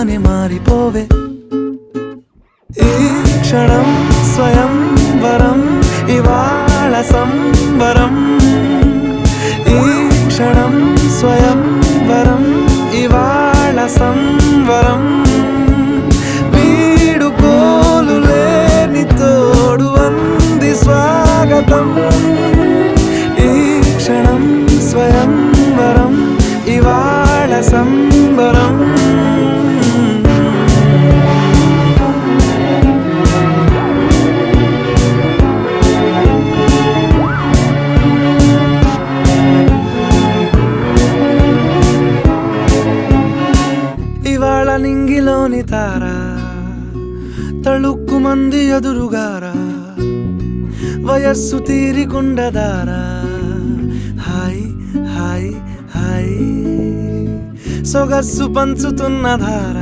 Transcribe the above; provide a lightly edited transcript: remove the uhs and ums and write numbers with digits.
తానే మారిపోవే. ఈ క్షణం స్వయం వరం, ఇవాళ సంబరం. ఈ క్షణం స్వయం వరం, ఇవాళ సంవరం. వీడుకోలు లేని తోడు అంది స్వాగతం. ఈ క్షణం స్వయం వరం, ఇవాళ సంబరం. ఇవాళ నింగిలోని తారా తళుక్కు మంది ఎదురుగారా, వయస్సు తీరికుండదారా. హాయ్ హాయ్ హాయ్ సొగస్సు పంచుతున్న ధార.